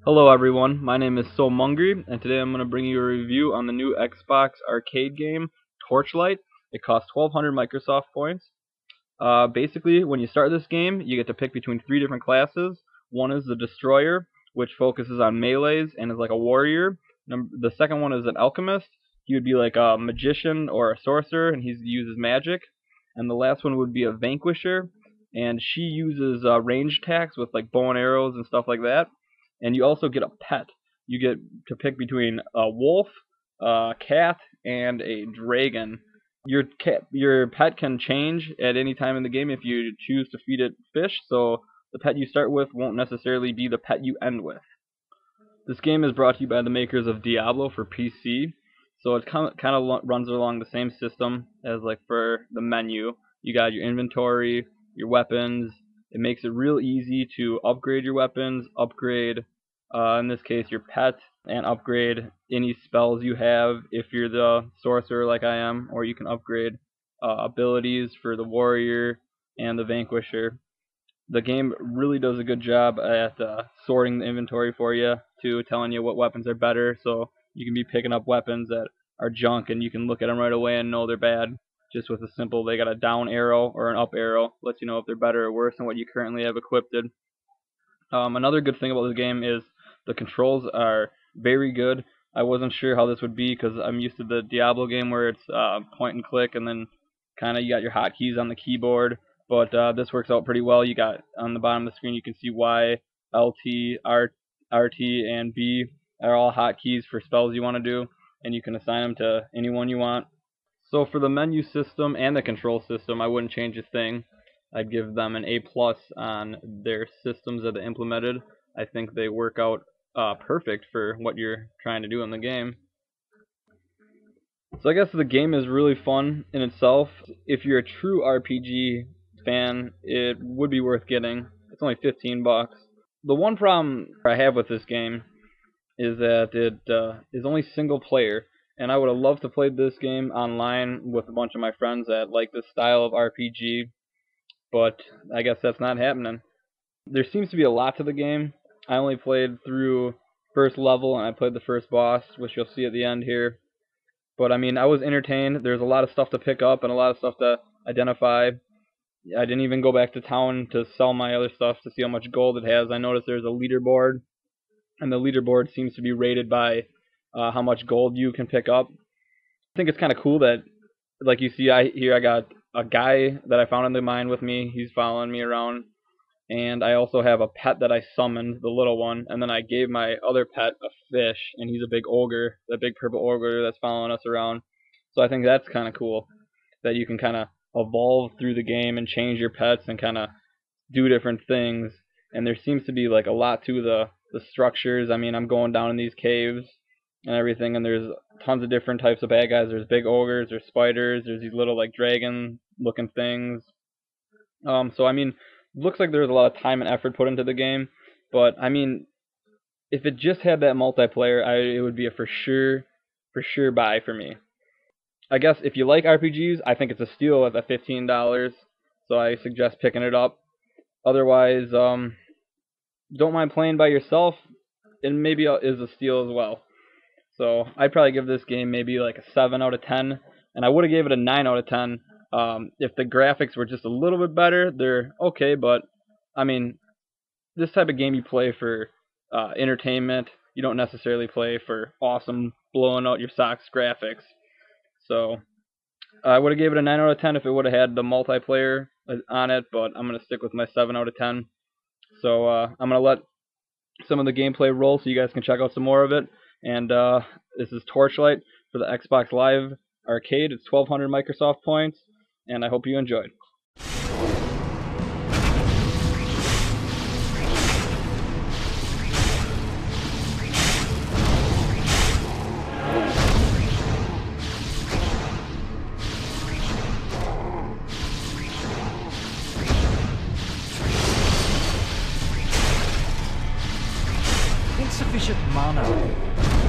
Hello everyone, my name is So Mungry, and today I'm going to bring you a review on the new Xbox arcade game, Torchlight. It costs 1,200 Microsoft points. Basically, when you start this game, you get to pick between three different classes. One is the Destroyer, which focuses on melees and is like a warrior. The second one is an alchemist. He would be like a magician or a sorcerer, and he uses magic. And the last one would be a vanquisher, and she uses range attacks with like bow and arrows and stuff like that. And you also get a pet. You get to pick between a wolf, a cat, and a dragon. Your pet can change at any time in the game if you choose to feed it fish, so the pet you start with won't necessarily be the pet you end with. This game is brought to you by the makers of Diablo for PC, so it kind of runs along the same system as like for the menu. You got your inventory, your weapons. It makes it real easy to upgrade your weapons, upgrade, in this case, your pet, and upgrade any spells you have if you're the sorcerer like I am, or you can upgrade abilities for the warrior and the vanquisher. The game really does a good job at sorting the inventory for you, too, telling you what weapons are better, so you can be picking up weapons that are junk and you can look at them right away and know they're bad. Just with a simple, they got a down arrow or an up arrow, lets you know if they're better or worse than what you currently have equipped. Another good thing about this game is the controls are very good. I wasn't sure how this would be because I'm used to the Diablo game where it's point and click and then kind of you got your hotkeys on the keyboard. But this works out pretty well. You got on the bottom of the screen you can see Y, LT, RT, and B are all hotkeys for spells you want to do, and you can assign them to anyone you want. So for the menu system and the control system, I wouldn't change a thing. I'd give them an A+ on their systems that they implemented. I think they work out perfect for what you're trying to do in the game. So I guess the game is really fun in itself. If you're a true RPG fan, it would be worth getting. It's only 15 bucks. The one problem I have with this game is that it is only single player. And I would have loved to play this game online with a bunch of my friends that like this style of RPG, but I guess that's not happening. There seems to be a lot to the game. I only played through first level, and I played the first boss, which you'll see at the end here. But I mean, I was entertained. There's a lot of stuff to pick up and a lot of stuff to identify. I didn't even go back to town to sell my other stuff to see how much gold it has. I noticed there's a leaderboard, and the leaderboard seems to be rated by how much gold you can pick up. I think it's kind of cool that, like you see here, I got a guy that I found in the mine with me. He's following me around. And I also have a pet that I summoned, the little one. And then I gave my other pet a fish, and he's a big ogre, the big purple ogre that's following us around. So I think that's kind of cool, that you can kind of evolve through the game and change your pets and kind of do different things. And there seems to be like a lot to the structures. I mean, I'm going down in these caves and everything, and there's tons of different types of bad guys. There's big ogres, there's spiders, there's these little like dragon looking things. So I mean, looks like there's a lot of time and effort put into the game, but I mean, if it just had that multiplayer, it would be a for sure buy for me. I guess if you like RPGs, I think it's a steal at the $15, so I suggest picking it up. Otherwise, don't mind playing by yourself, and maybe is a steal as well. So I'd probably give this game maybe like a 7 out of 10, and I would have gave it a 9 out of 10 if the graphics were just a little bit better. They're okay, but I mean, this type of game you play for entertainment. You don't necessarily play for awesome, blowing out your socks graphics. So I would have gave it a 9 out of 10 if it would have had the multiplayer on it, but I'm going to stick with my 7 out of 10. So I'm going to let some of the gameplay roll so you guys can check out some more of it. And this is Torchlight for the Xbox Live Arcade. It's 1,200 Microsoft points, and I hope you enjoyed. Insufficient mana.